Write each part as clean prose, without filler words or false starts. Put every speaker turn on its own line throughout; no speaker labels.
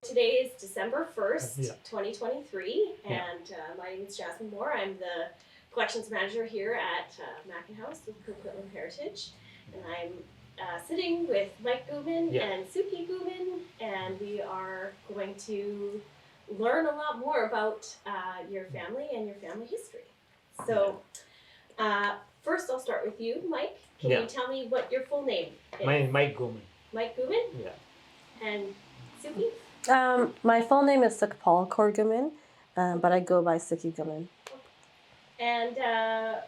Today is December 1st,
Yeah.
2023,
Yeah.
and my name is Jasmine Moore. I'm the collections manager here at Mackin House with Coquitlam Heritage, and I'm sitting with Mike Ghuman
Yeah.
and Sukhi Ghuman, and we are going to learn a lot more about your family and your family history. So, first I'll start with you, Mike. Can
Yeah.
you tell me what your full name is?
My name is Mike Ghuman.
Mike Ghuman?
Yeah.
And Sukhi?
My full name is Sukhi Ghuman, but I go by Sukhi Ghuman.
And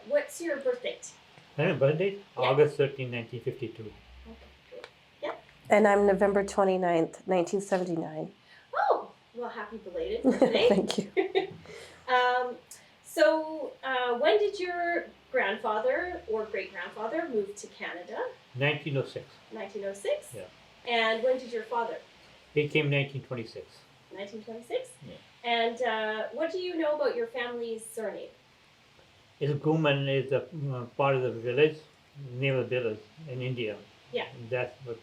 what's your birth date?
My birthday?
Yeah.
August 13, 1952.
Okay, cool. Yeah.
And I'm November 29th, 1979.
Oh, well, happy belated birthday.
Thank you.
So, when did your grandfather or great grandfather move to Canada?
1906.
1906?
Yeah.
And when did your father?
He came 1926.
1926?
Yeah.
And what do you know about your family's surname?
It's Ghuman is a part of the village, name of the village in India.
Yeah.
That's what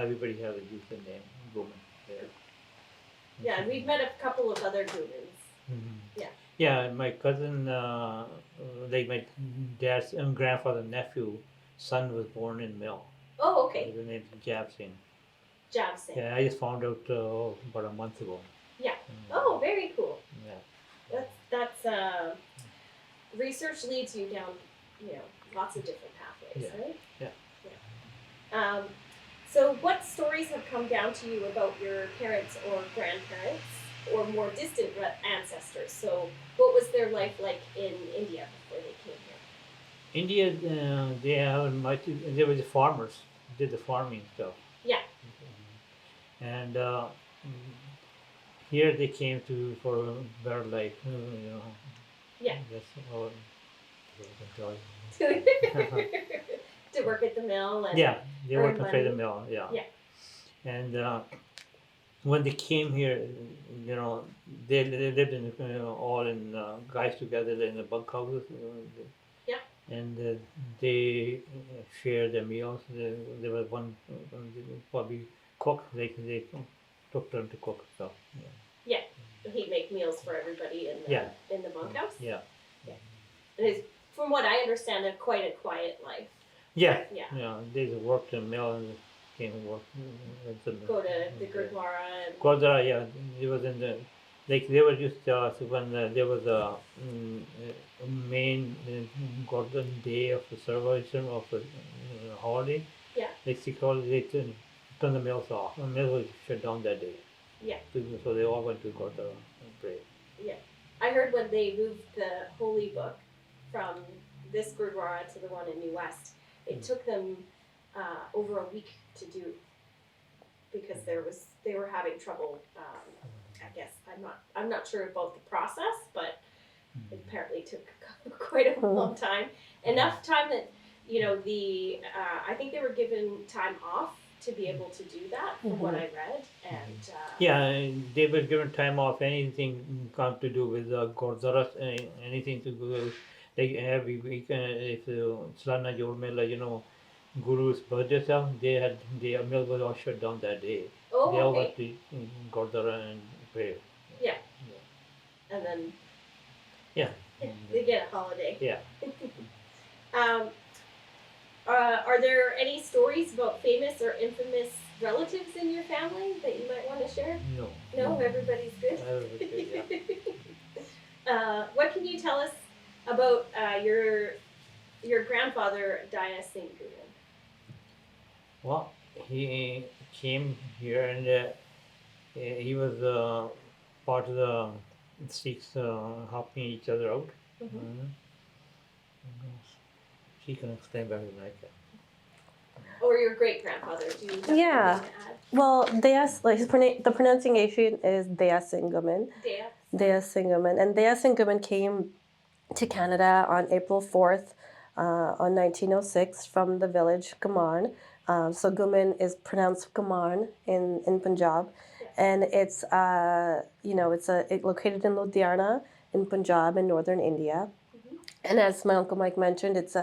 everybody has a username, Ghuman.
Yeah, and we've met a couple of other Ghumans.
Mm-hmm.
Yeah.
Yeah, my cousin, like my dad's grandfather's nephew, son was born in Mill.
Oh, okay.
The name is Jab Singh.
Jab Singh.
Yeah, I just found out about a month ago.
Yeah. Oh, very cool.
Yeah.
That's research leads you down, lots of different pathways,
Yeah.
right?
Yeah.
So what stories have come down to you about your parents or grandparents or more distant ancestors? So what was their life like in India before they came here?
India, they have much. They were the farmers, did the farming stuff.
Yeah.
And here they came to for a better life.
Yeah.
That's all.
To work at the mill and
Yeah, they
earn
worked inside the
money.
mill. Yeah.
Yeah.
And when they came here, they lived in all in guys together in the bunk houses.
Yeah.
And they shared their meals. There was one probably cook. They took turn to cook stuff.
Yeah. He'd make meals for everybody in the bunkhouse.
Yeah.
And it's, from what I understand, quite a quiet life.
Yeah.
Yeah.
Yeah. They worked in the mill and came and worked.
Go to the Gurdwara and
Gurdwara, yeah. It was in the they were just when there was a main golden day of the celebration of the holiday.
Yeah.
They turned the mills off. The mill was shut down that day.
Yeah.
So they all went to Gurdwara and pray.
Yeah. I heard when they moved the holy book from this Gurdwara to the one in New West, it took them over a week to do because they were having trouble. I guess I'm not sure about the process, but it apparently took quite a long time. Enough time that I think they were given time off to be able to do that, from what I read. And
yeah, they were given time off. Anything come to do with Gurdwara, anything to do with like every week, if Salana Jormela, Guru's birthday stuff, their mill was all shut down that day.
oh,
They all
okay.
went to Gurdwara and pray.
Yeah. And then
Yeah.
they get a holiday.
Yeah.
Are there any stories about famous or infamous relatives in your family that you might want to share?
No.
No, everybody's good.
Everybody's good, yeah.
What can you tell us about your grandfather, Daya Singh Ghuman?
Well, he came here and he was part of the Sikhs helping each other out.
Mm-hmm.
She can explain better than I can.
Or your great grandfather? Do you have
Yeah.
anything to add?
Well, the pronunciation is Daya Singh Ghuman. Daya Singh Ghuman. And Daya Singh Ghuman came to Canada on April 4th on 1906 from the village Ghuman. So Ghuman is pronounced Ghuman in Punjab. And it's located in Ludhiana in Punjab in northern India.
Mm-hmm.
And as my Uncle Mike mentioned, it's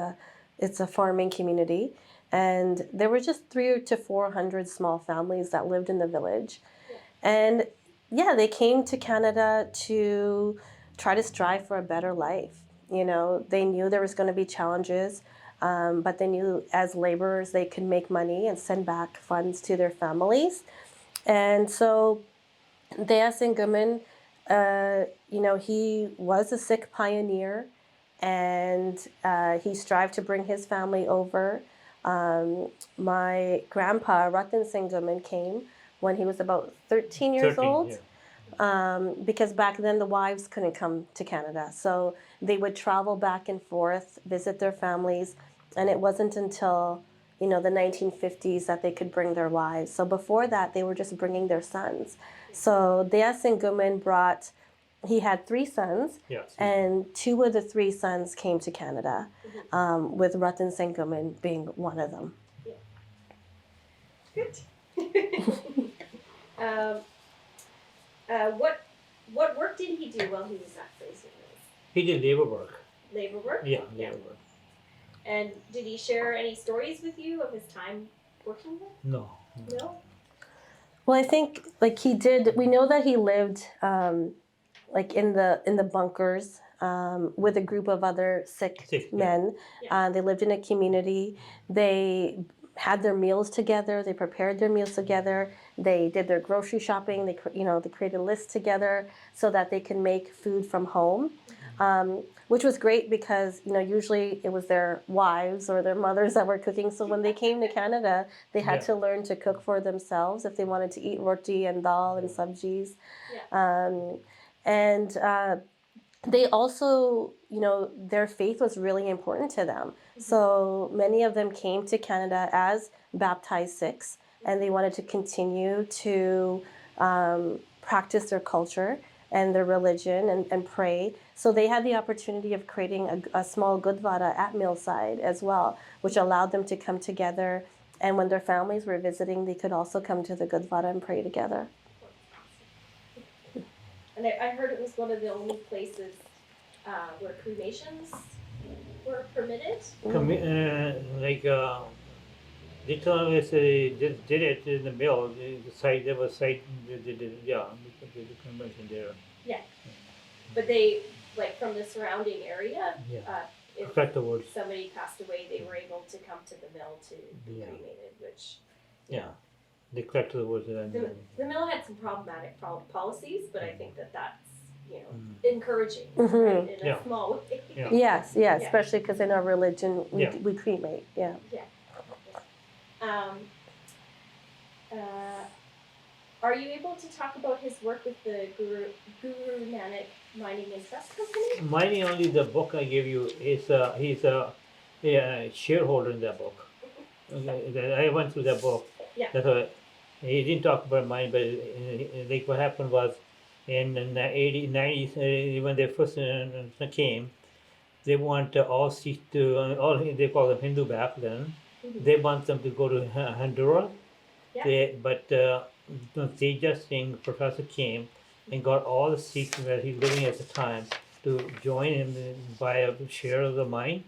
a farming community. And there were just 300 to 400 small families that lived in the village.
Yeah.
And yeah, they came to Canada to try to strive for a better life. You know, they knew there was going to be challenges, but they knew as laborers they could make money and send back funds to their families. And so Dayasin Ghuman, you know, he was a Sikh pioneer, and he strived to bring his family over. My grandpa, Ratan Singh Ghuman, came when he was about 13 years
13,
old.
yeah.
Because back then the wives couldn't come to Canada. So they would travel back and forth, visit their families, and it wasn't until, you know, the 1950s that they could bring their wives. So before that, they were just bringing their sons. So Dayasin Ghuman brought, he had 3 sons,
Yeah,
and 2 of the 3 sons came to Canada, with Ratan Singh Ghuman being one of them.
Good. um, what work did he do while he was at Fraser Mills?
He did labor work.
Labor work?
Yeah, labor work.
And did he share any stories with you of his time working there?
No.
No?
Well, I think like he did. We know that he lived like in the bunkers with a group of other Sikh men.
Yeah.
They lived in a community. They had their meals together. They prepared their meals together. They did their grocery shopping. They created lists together so that they could make food from home. Which was great because, you know, usually it was their wives or their mothers that were cooking. So when they came to Canada, they had to learn to cook for themselves if they wanted to eat roti and dal and sabjis. And they also, you know, their faith was really important to them. So many of them came to Canada as baptized Sikhs, and they wanted to continue to practice their culture and their religion and pray. So they had the opportunity of creating a small gurdwara at Millside as well, which allowed them to come together. And when their families were visiting, they could also come to the gurdwara and pray together.
And I heard it was one of the only places where cremations were permitted.
They told us they did it in the mill. The site, there was site, they did it, yeah, they did the convention there.
Yeah. But they, like from the surrounding area, if somebody passed away, they were able to come to the mill to be cremated, which...
Yeah. They collected the woods.
The mill had some problematic policies, but I think that's, you know, encouraging right, in a small way.
Yes, especially because in our religion we cremate. Yeah.
Are you able to talk about his work with the Guru Nanak Mining and Trust Company?
Mining, only the book I gave you is he's a shareholder in that book. I went through that book.
Yeah.
That's why he didn't talk about mine, but like what happened was in the 90s, when they first came, they want all Sikhs to, they call them Hindu back then, they want them to go to Honduras. But Tejas Singh, professor, came and got all the Sikhs where he's living at the time to join him and buy a share of the mine.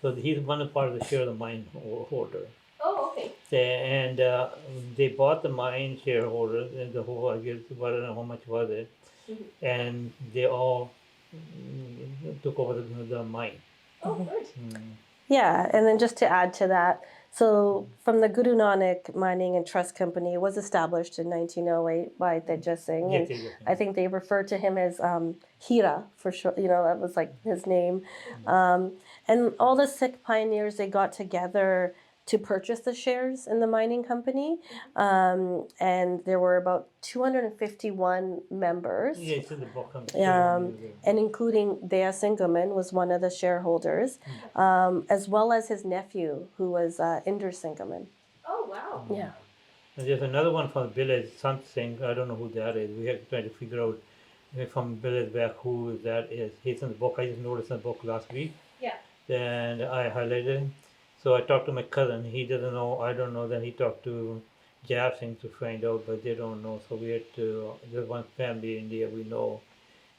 So he's one part of the share of the mine holder.
Oh, okay.
And they bought the mine shareholders and the whole, I guess, I don't know how much was it, and they all took over the mine.
Oh, good.
Yeah, and then just to add to that, so from the Guru Nanak Mining and Trust Company, it was established in 1908 by Tejas Singh, and I think they refer to him as Hira for sure. You know, that was like his name. And all the Sikh pioneers, they got together to purchase the shares in the mining company, and there were about 251 members.
Yeah, it's in the book.
And including Dayasin Ghuman was one of the shareholders, as well as his nephew, who was Inder Singh Ghuman.
Oh, wow.
Yeah.
And there's another one from the village, Sant Singh. I don't know who that is. We have to try to figure out from village back who that is. He's in the book. I just noticed in the book last week.
Yeah.
And I highlighted him. So I talked to my cousin. He doesn't know. I don't know. Then he talked to Jab Singh to find out, but they don't know. So we had to. There's one family in India we know.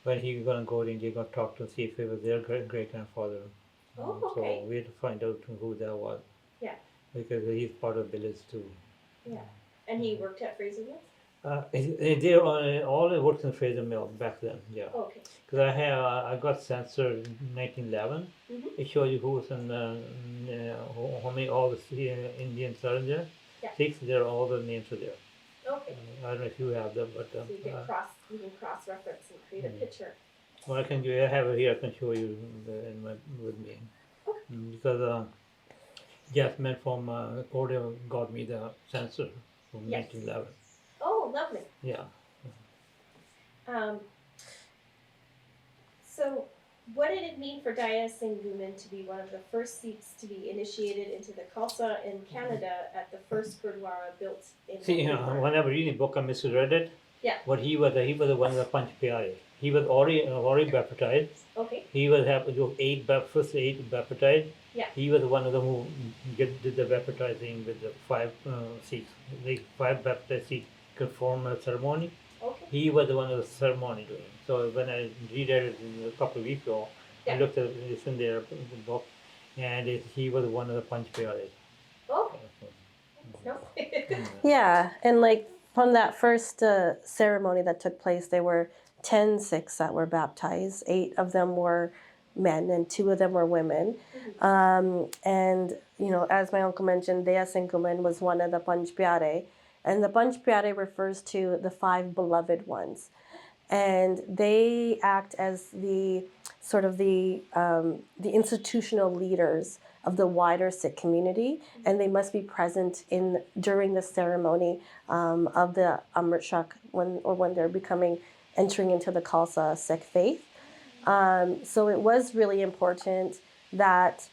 When he's gonna go to India, gonna talk to see if it was their great grandfather.
Oh, okay.
So we had to find out who that was.
Yeah.
Because he's part of the village too.
Yeah. And he worked at Fraser Mills?
They all worked in Fraser Mill back then, yeah.
Okay.
Because I got censored in 1911.
Mm-hmm.
It shows you who's in how many all the Indians are in there.
Yeah.
Sikhs, there all the names are there.
Okay.
I don't know if you have them, but
So you can cross reference and create a picture.
well, I have it here. I can show you with me.
Okay.
Because Jasmine from Korea got me the censor from
Yes.
1911.
Oh, lovely.
Yeah.
So, what did it mean for Daya Singh Ghuman to be one of the first Sikhs to be initiated into the Khalsa in Canada at the first Gurdwara built in
See,
Vancouver?
when I was reading the book, I misread it.
Yeah.
But he was the one of the Panch Pyare. He was already baptized.
Okay.
He was first eight baptized.
Yeah.
He was one of them who did the baptizing with the five Sikhs. The five baptized Sikhs perform a ceremony.
Okay.
He was the one of the ceremony doing. So when I read it a couple of weeks ago,
Yeah.
I looked at it's in there in the book, and he was one of the Panch Pyare.
Okay. No.
Yeah, and like from that first ceremony that took place, there were 10 Sikhs that were baptized. 8 of them were men, and 2 of them were women. And you know, as my uncle mentioned, Daya Singh Ghuman was one of the Panch Pyare, and the Panch Pyare refers to the 5 beloved ones, and they act as the sort of the institutional leaders of the wider Sikh community, and they must be present during the ceremony of the Amrit Shak when they're entering into the Khalsa Sikh faith. So it was really important that,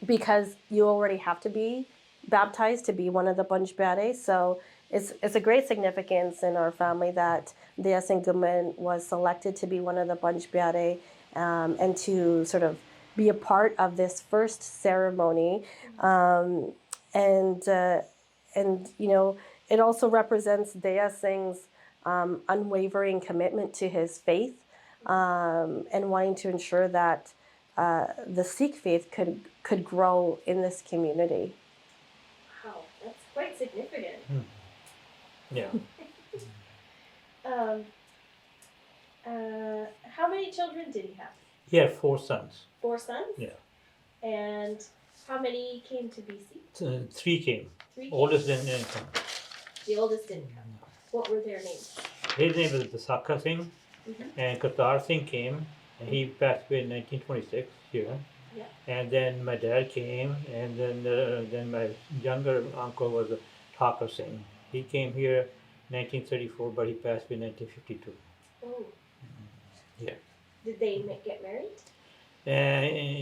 because you already have to be baptized to be one of the Panch Pyare, so it's a great significance in our family that Daya Singh Ghuman was selected to be one of the Panch Pyare, and to sort of be a part of this first ceremony. And you know, it also represents Daya Singh's unwavering commitment to his faith, and wanting to ensure that the Sikh faith could grow in this community.
Wow, that's quite significant.
Yeah.
How many children did he have?
He had 4 sons.
4 sons?
Yeah.
And how many came to BC?
3 came.
3 came?
Oldest didn't come.
The oldest didn't come. What were their names?
His name was Sukhi Singh, and Kartar Singh came, and he passed away in 1926 here.
Yeah.
And then my dad came, and then my younger uncle was Thakur Singh. He came here 1934, but he passed away in 1952.
Oh.
Yeah.
Did they get married?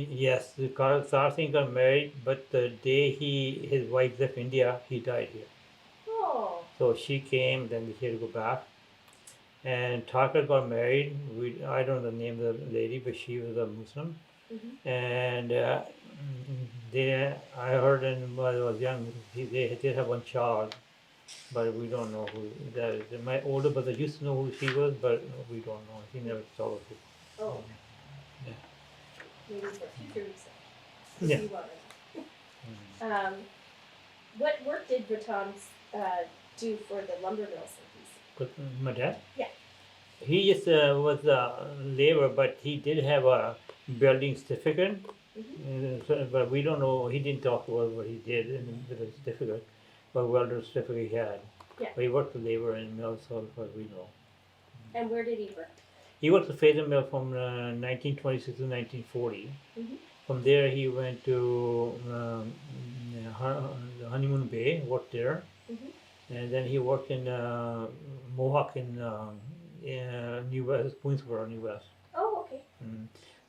Yes, the Kartar Singh got married, but the day his wife left India, he died here.
Oh.
So she came, then he had to go back. And Thakur got married. I don't know the name of the lady, but she was a Muslim. And I heard when I was young, they did have one child, but we don't know who that is. My older brother used to know who she was, but we don't know. He never told us.
Oh.
Yeah.
Maybe for future research.
Yeah.
What work did Breton do for the lumber mills in BC?
My dad?
Yeah.
He just was a labor, but he did have a building certificate. But we don't know. He didn't talk about what he did in the certificate, what welder certificate he had.
Yeah.
But he worked with labor in mills, so what we know.
And where did he work?
He worked at Fraser Mill from 1926 to 1940. From there, he went to the Honeymoon Bay, worked there. And then he worked in Mohawk in New West, Queensboro, New West.
Oh, okay.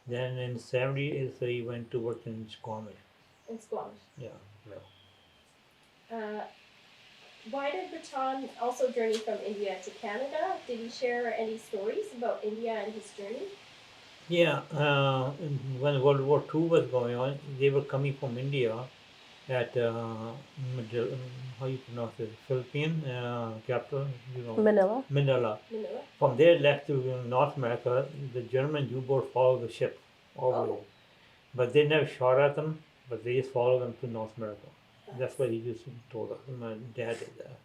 Then in the 70s, he went to work in Squamish.
In Squamish.
Yeah.
Why did Breton also journey from India to Canada? Did he share any stories about India and his journey?
Yeah. When World War II was going on, they were coming from India at how you pronounce it? Philippine capital,
Manila.
Manila. From there, left to North America. The German U-boat followed the ship all the way, but they never shot at them. But they just followed them to North America. That's what he just told us. My dad did that.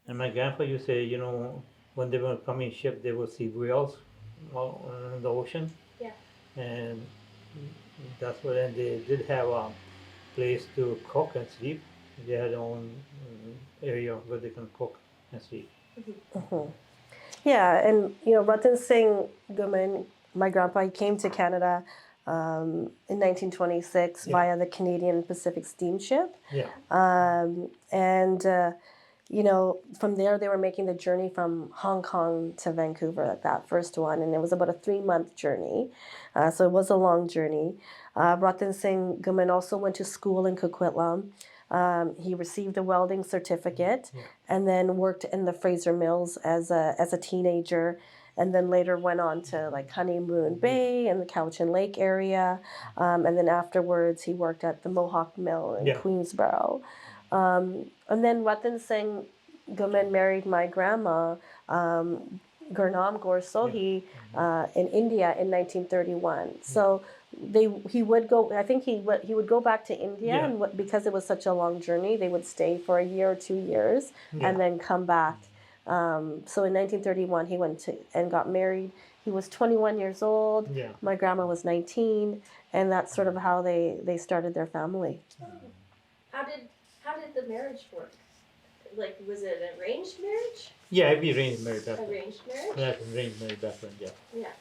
And my grandpa used to say, when they were coming ship, they would see whales in the ocean.
Yeah.
And that's what, and they did have a place to cook and sleep. They had their own area where they can cook and sleep.
Mhm. Yeah, and Ratan Singh Ghuman, my grandpa, he came to Canada in 1926
Yeah.
via the Canadian Pacific Steamship.
Yeah.
And from there they were making the journey from Hong Kong to Vancouver, like that first one, and it was about a 3-month journey, so it was a long journey. Ratan Singh Ghuman also went to school in Coquitlam. He received a welding certificate,
Yeah.
and then worked in the Fraser Mills as a teenager, and then later went on to like Honeymoon Bay and the Cowichan Lake area, and then afterwards he worked at the Mohawk Mill in
Yeah.
Queensboro. And then Ratan Singh Ghuman married my grandma, Gurnam Kaur Sohi, in India in 1931. So he would go. I think he would go back to India,
Yeah.
and because it was such a long journey, they would stay for a year or 2 years
Yeah.
and then come back. So in 1931, he went to and got married. He was 21 years old.
Yeah.
My grandma was 19, and that's sort of how they started their family.
How did the marriage work? Like, was it an arranged marriage?
Yeah, I'd be arranged married background.
Arranged marriage?
That's arranged married background, yeah.
Yeah.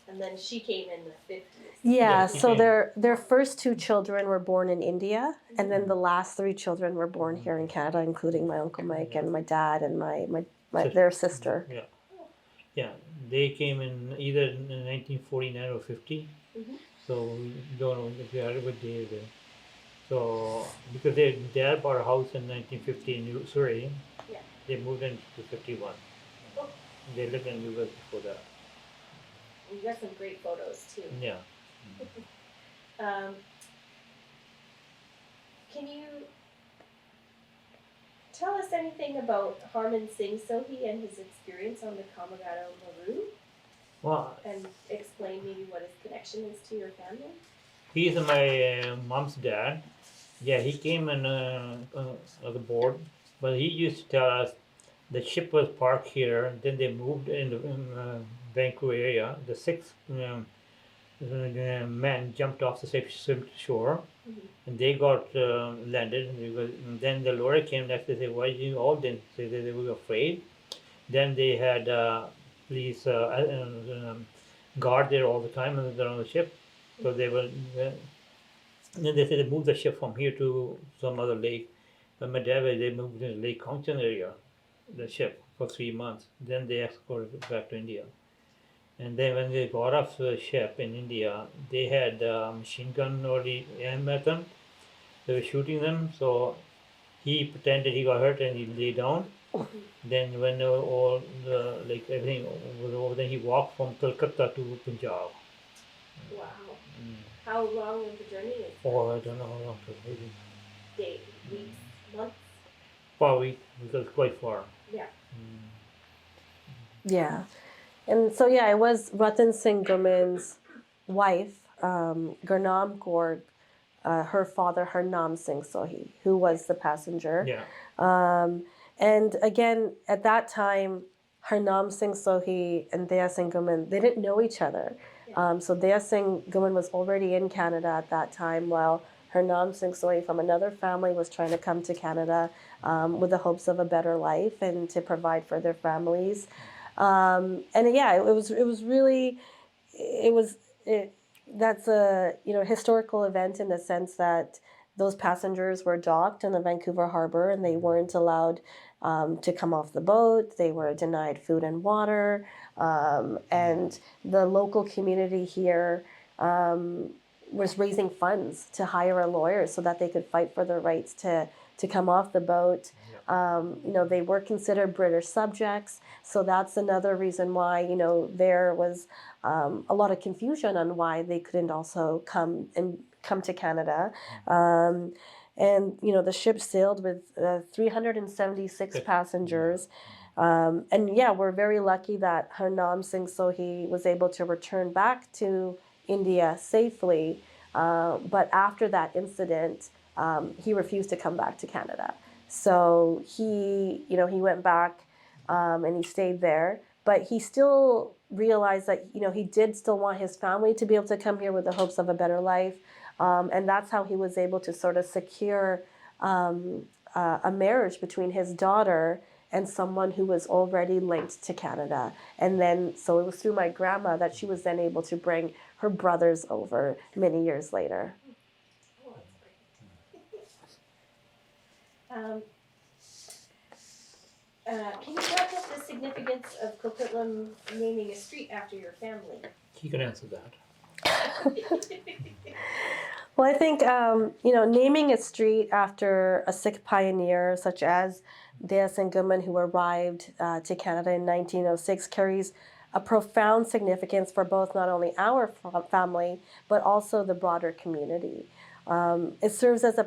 And then she came in the 50s.
Yeah,
she
so
came.
their first 2 children were born in India, and then the last 3 children were born here in Canada, including my Uncle Mike and my dad and their sister.
Yeah. Yeah, they came in either in 1949 or 50.
Mhm.
So we don't know if they are what day there. So because their dad bought a house in 1950 in Surrey,
Yeah.
they moved in to 51.
Oh.
They lived in US before that.
We got some great photos too.
Yeah.
Can you tell us anything about Harman Singh Sohi and his experience on the Kamagado Maru?
Well,
And explain maybe what his connection is to your family?
he's my mom's dad. Yeah, he came in as a board, but he used to tell us the ship was parked here. Then they moved in the Vancouver area. The 6 men jumped off the ship shore, and they got landed. And then the lawyer came next. They said, "Why you all didn't?" They said they were afraid. Then they had police guard there all the time when they're on the ship. So they were. Then they said they moved the ship from here to some other lake. But my dad, they moved to the Lake County area, the ship, for 3 months. Then they escorted it back to India. And then when they got off the ship in India, they had machine gun already aimed at them. They were shooting them. So he pretended he got hurt and he lay down. Then when all the like everything was over, then he walked from Calcutta to Punjab.
Wow. How long was the journey?
Oh, I don't know how long it was. Maybe
Days, weeks, months?
probably because it's quite far.
Yeah.
Yeah. And so, yeah, it was Ratan Singh Ghuman's wife, Gurnam Kaur, her father, Harnam Singh Sohi, who was the passenger.
Yeah.
And again, at that time, Harnam Singh Sohi and Daya Singh Ghuman, they didn't know each other. So Daya Singh Ghuman was already in Canada at that time, while Harnam Singh Sohi from another family was trying to come to Canada with the hopes of a better life and to provide for their families. And yeah, it was really, that's a historical event in the sense that those passengers were docked in the Vancouver harbor and they weren't allowed to come off the boat. They were denied food and water, and the local community here was raising funds to hire a lawyer so that they could fight for their rights to come off the boat. They were considered British subjects, so that's another reason why there was a lot of confusion on why they couldn't also come to Canada. And the ship sailed with 376 passengers. And yeah, we're very lucky that Harnam Singh Sohi was able to return back to India safely. But after that incident, he refused to come back to Canada. So he, he went back and he stayed there. But he still realized that, he did still want his family to be able to come here with the hopes of a better life. And that's how he was able to sort of secure a marriage between his daughter and someone who was already linked to Canada. And then, so it was through my grandma that she was then able to bring her brothers over many years later.
Oh, that's great. Can you talk about the significance of Coquitlam naming a street after your family?
He can answer that.
Well, I think, naming a street after a Sikh pioneer such as Daya Singh Ghuman, who arrived to Canada in 1906, carries a profound significance for both not only our family, but also the broader community. It serves as a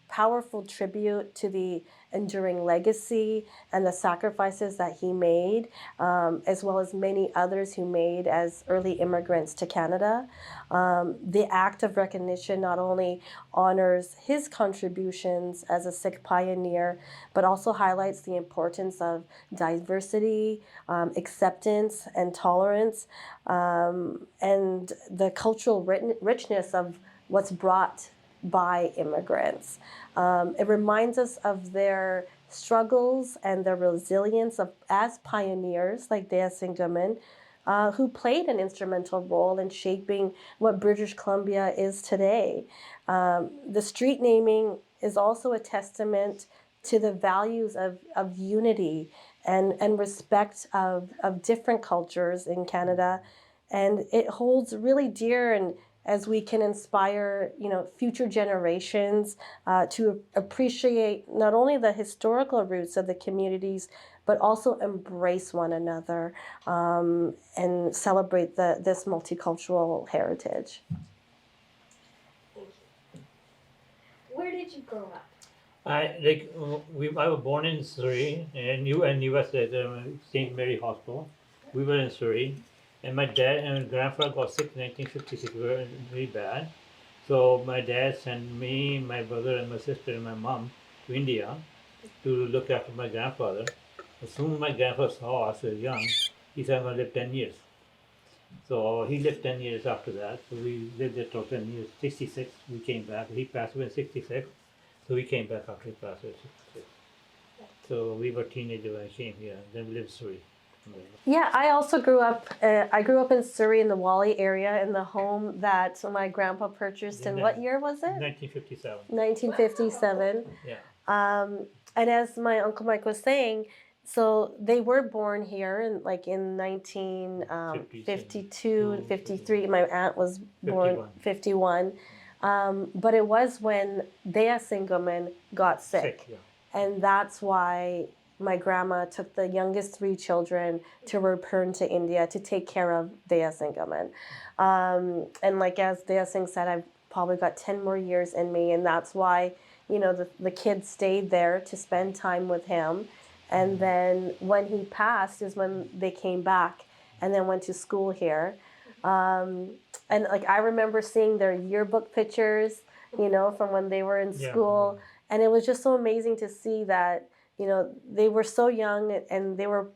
powerful tribute to the enduring legacy and the sacrifices that he made, as well as many others who made as early immigrants to Canada. The act of recognition not only honors his contributions as a Sikh pioneer, but also highlights the importance of diversity, acceptance, and tolerance, and the cultural richness of what's brought by immigrants. It reminds us of their struggles and their resilience as pioneers like Daya Singh Ghuman, who played an instrumental role in shaping what British Columbia is today. The street naming is also a testament to the values of unity and respect of different cultures in Canada. And it holds really dear, and as we can inspire, future generations to appreciate not only the historical roots of the communities, but also embrace one another and celebrate this multicultural heritage.
Thank you. Where did you grow up?
I was born in Surrey, and US at St. Mary Hospital. We were in Surrey, and my dad and grandfather got sick in 1956, very, very bad. So my dad sent me, my brother, and my sister, and my mom to India to look after my grandfather. As soon as my grandfather saw us as young, he said, "I'm going to live 10 years." So he lived 10 years after that. So we lived there till 10 years. 66, we came back. He passed away in 66. So we came back after he passed away. So we were teenagers when I came here. Then we lived in Surrey.
Yeah, I also grew up. I grew up in Surrey in the Wally area in the home that my grandpa purchased. In what year was it?
1957.
1957.
Yeah.
And as my Uncle Mike was saying, so they were born here in 1952, 53. My aunt was born 51. But it was when Daya Singh Ghuman got sick.
Yeah.
And that's why my grandma took the youngest 3 children to return to India to take care of Daya Singh Ghuman. And as Daya Singh said, I've probably got 10 more years in me, and that's why the kids stayed there to spend time with him. And then when he passed is when they came back and then went to school here. And I remember seeing their yearbook pictures, from when they were in school. Yeah. And it was just so amazing to see that, they were so young, and they were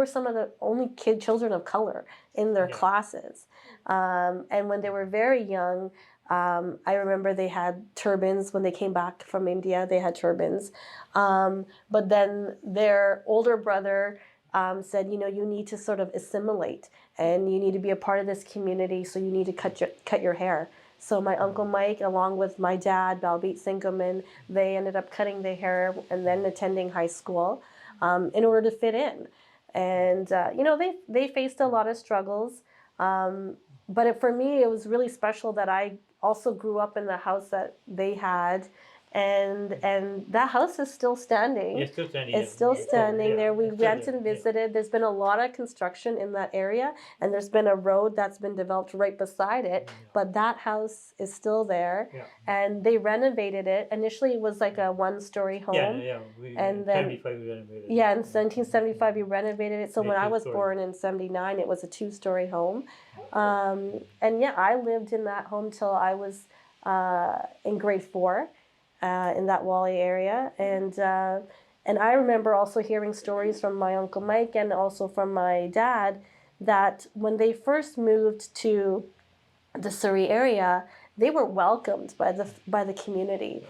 some of the only children of color in their classes. And when they were very young, I remember they had turbans when they came back from India. They had turbans. But then their older brother said, you need to sort of assimilate, and you need to be a part of this community, so you need to cut your hair. So my Uncle Mike, along with my dad, Balbeet Singh Ghuman, they ended up cutting their hair and then attending high school in order to fit in. And, they faced a lot of struggles. But for me, it was really special that I also grew up in the house that they had. And that house is still standing.
It's still standing.
It's still standing there. We went
there.
and visited. There's been a lot of construction in that area, and there's been a road that's been developed right beside it. But that house is still there, and they renovated it. Initially, it was like a 1-story home.
And then 75 we renovated.
Yeah, in 1975 we renovated it. So when I was born in 79, it was a 2-story home, and I lived in that home till I was in grade 4. in that Wally area, and I remember also hearing stories from my Uncle Mike and also from my dad that when they first moved to the Surrey area, they were welcomed by the community.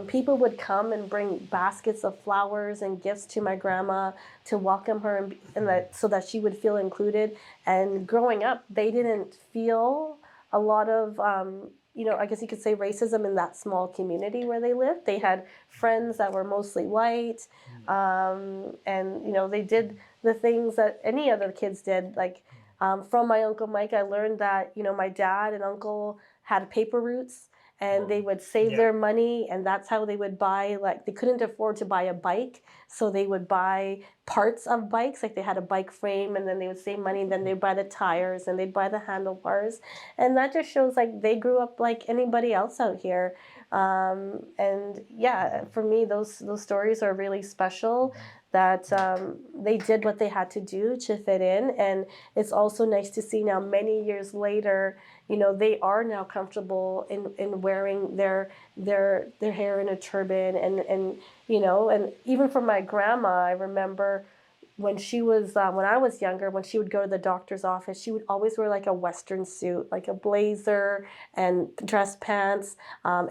People would come and bring baskets of flowers and gifts to my grandma to welcome her, and that so that she would feel included. And growing up, they didn't feel a lot of I guess you could say racism in that small community where they lived. They had friends that were mostly white, and they did the things that any other kids did. Like from my Uncle Mike, I learned that my dad and uncle had paper routes, and they would save their money, and that's how they would buy. Like they couldn't afford to buy a bike, so they would buy parts of bikes. Like they had a bike frame, and then they would save money, and then they'd buy the tires, and they'd buy the handlebars, and that just shows like they grew up like anybody else out here. And yeah, for me, those stories are really special. That they did what they had to do to fit in, and it's also nice to see now, many years later, they are now comfortable in wearing their hair in a turban, and even for my grandma, I remember when she was when I was younger, when she would go to the doctor's office, she would always wear like a Western suit, like a blazer and dress pants,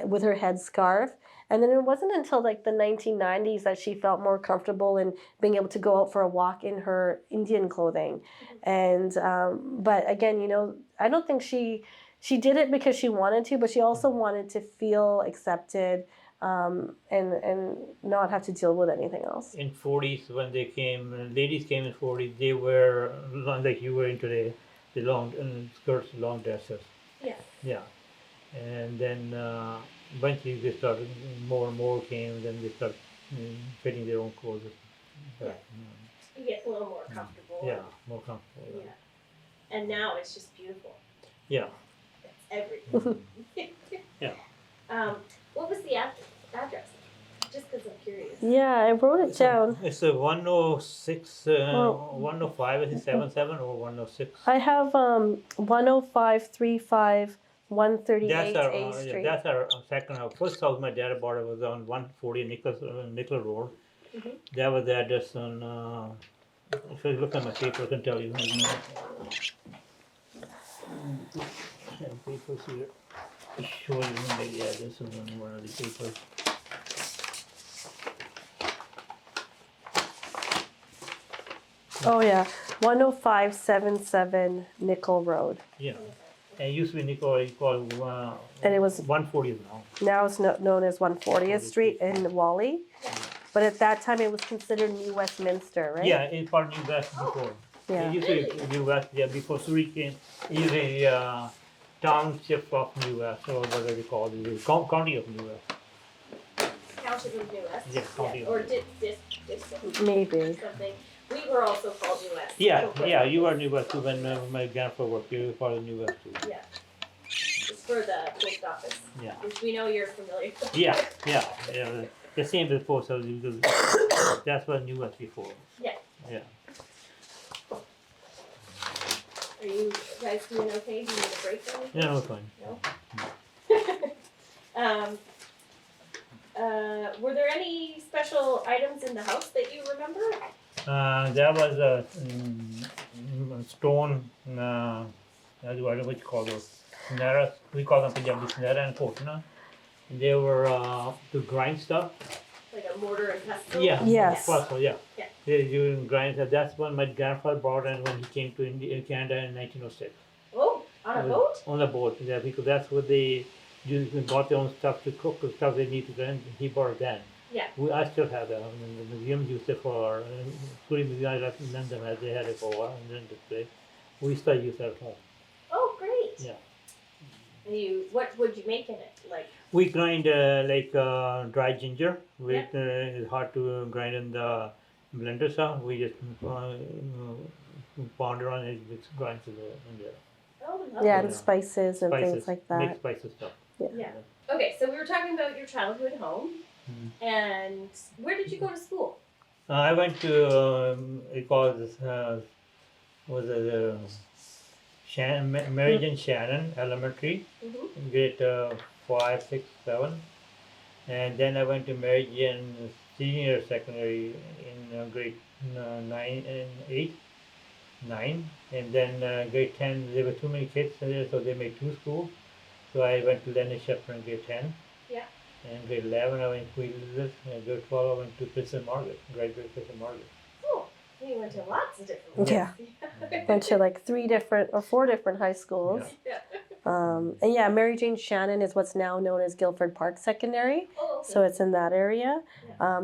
with her headscarf. And then it wasn't until like the 1990s that she felt more comfortable in being able to go out for a walk in her Indian clothing. And but again, I don't think she did it because she wanted to, but she also wanted to feel accepted, and not have to deal with anything else.
In 40s, when they came, ladies came in 40s, they were like you were in today, the long skirts, long dresses.
Yeah.
Yeah. And then eventually they started, more and more came, then they started fitting their own clothes.
Yeah. You get a little more comfortable.
Yeah, more comfortable.
Yeah. And now it's just beautiful.
Yeah.
It's everything.
Yeah.
What was the address? Just because I'm curious.
Yeah, I wrote it down.
It's a 106, 105, I think 77 or 106.
I have 10535 138
That's our,
A Street.
that's our second house. First house my dad bought, it was on 140 Nicholas Road.
Mm-hmm.
That was the address on, if I look at my paper, I can tell you. Papers here. Show you the address on one of the papers.
Oh yeah, 10577 Nickel Road.
Yeah. And it used to be Nickel, you call it,
And it was
140 now.
now it's known as 140th Street in Wally. But at that time it was considered New Westminster, right?
Yeah, it's part of New West before.
Yeah.
It used to be New West, yeah, before Sukhi came. It was a township of New West, or whatever they call it, the county of New West.
Township of New West?
Yeah, county of
Or
New
district.
Maybe.
Something. We were also called New West.
Yeah, you were New West too when my grandfather worked. You were part of New West too.
Yeah. It's for the post office.
Yeah.
Which we know you're familiar with.
Yeah. The same with post office, because that's what New West before.
Yeah.
Yeah.
Are you guys doing okay? Do you need a break or anything?
Yeah, no, it's fine.
No? Were there any special items in the house that you remember?
There was a stone, I don't know what you call those, snaras. We call them Punjabi snara and kotna. They were to grind stuff.
Like a mortar and pestle?
Yeah.
Yes.
Pestle, yeah.
Yeah.
They used grind. That's when my grandfather brought in when he came to Canada in 1906.
Oh, on a boat?
On a boat, yeah, because that's what they used. They bought their own stuff to cook, the stuff they need to grind. He brought it then.
Yeah.
I still have that. The museum used it for, including the guys in London, as they had it for a while and then display. We still use that at home.
Oh, great.
Yeah.
And what would you make in it? Like?
We grind dried ginger. It's hard to grind in the blender, so we just pound it on it. It grinds in there.
Oh, lovely.
Yeah, and spices and things like that.
Mixed spices stuff.
Yeah. Okay, so we were talking about your childhood home.
Mhm.
And where did you go to school?
I went to it was Mary Jane Shannon Elementary,
Mm-hmm.
grade 5, 6, 7, And then I went to Meridian Senior Secondary in grade 9 and 8, 9. And then grade 10, there were too many kids there, so they made two schools. So I went to Lenny Shepherd in grade 10.
Yeah.
And grade 11, I went to Queen Elizabeth. And grade 12, I went to Princess Margaret, graduated Princess Margaret.
Oh, you went to lots of different ones.
Yeah. Went to like 4 different high schools.
Yeah.
And yeah, Mary Jane Shannon is what's now known as Guilford Park Secondary.
Oh, okay.
So it's in that area.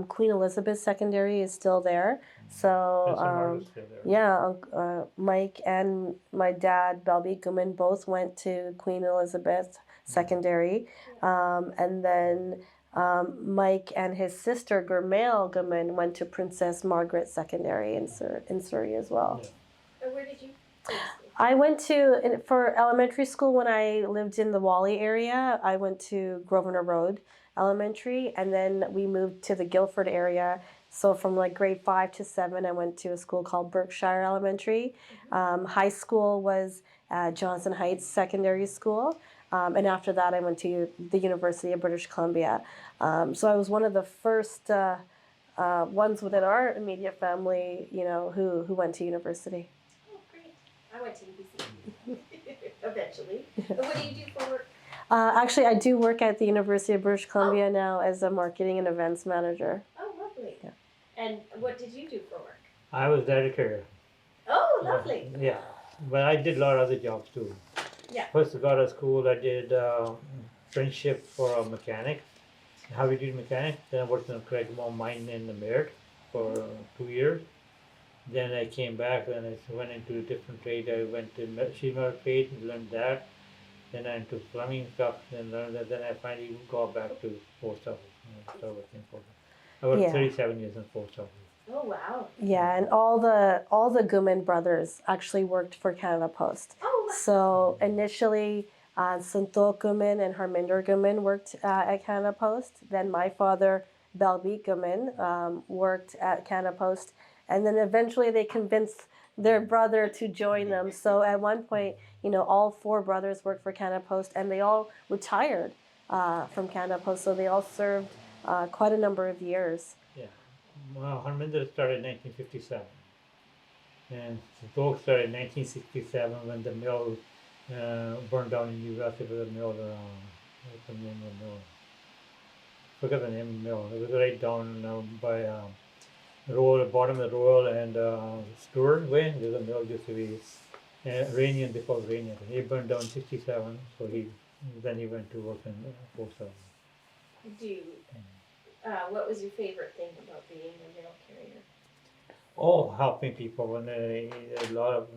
Queen Elizabeth Secondary is still there. So
Princess Margaret's still there.
yeah, Mike and my dad, Belby Ghuman, both went to Queen Elizabeth Secondary. And then Mike and his sister, Gurmail Ghuman, went to Princess Margaret Secondary in Surrey as well.
Yeah.
And where did you go to school?
I went for elementary school when I lived in the Wally area. I went to Grosvenor Road Elementary, and then we moved to the Guilford area. So from like grade 5 to 7, I went to a school called Berkshire Elementary. High school was Johnson Heights Secondary School. And after that, I went to the University of British Columbia. So I was one of the first ones within our immediate family, who went to university.
Oh, great. I went to UBC eventually. And what do you do for work?
Actually, I do work at the University of British Columbia now as a marketing and events manager.
Oh, lovely.
Yeah.
And what did you do for work?
I was editor.
Oh, lovely.
Yeah. But I did a lot of other jobs too.
Yeah.
First, I got out of school, I did apprenticeship for a mechanic, heavy duty mechanic. Then I worked in a Coquitlam mine in the Merritt for 2 years. Then I came back and I went into a different trade. I went to sheet metal trade and learned that. Then I into plumbing stuff and learned that. Then I finally got back to post office and started working for them. I worked 37 years in post office.
Oh, wow.
Yeah, and all the Ghuman brothers actually worked for Canada Post.
Oh, wow.
So initially, Santok Ghuman and Harminder Ghuman worked at Canada Post. Then my father, Belby Ghuman, worked at Canada Post. And then eventually they convinced their brother to join them. So at one point, all 4 brothers worked for Canada Post, and they all retired from Canada Post. So they all served quite a number of years.
Yeah. Well, Harminder started in 1957. And Santok started in 1967 when the mill burned down in the US. It was a mill, what's the name of the mill? Forget the name of the mill. It was right down by Royal, bottom of the Royal and Stewart Way. There's a mill used to be Rainian before Rainian. He burned down in 67, so then he went to work in post office.
What was your favorite thing about being a mail carrier?
Oh, helping people. And a lot of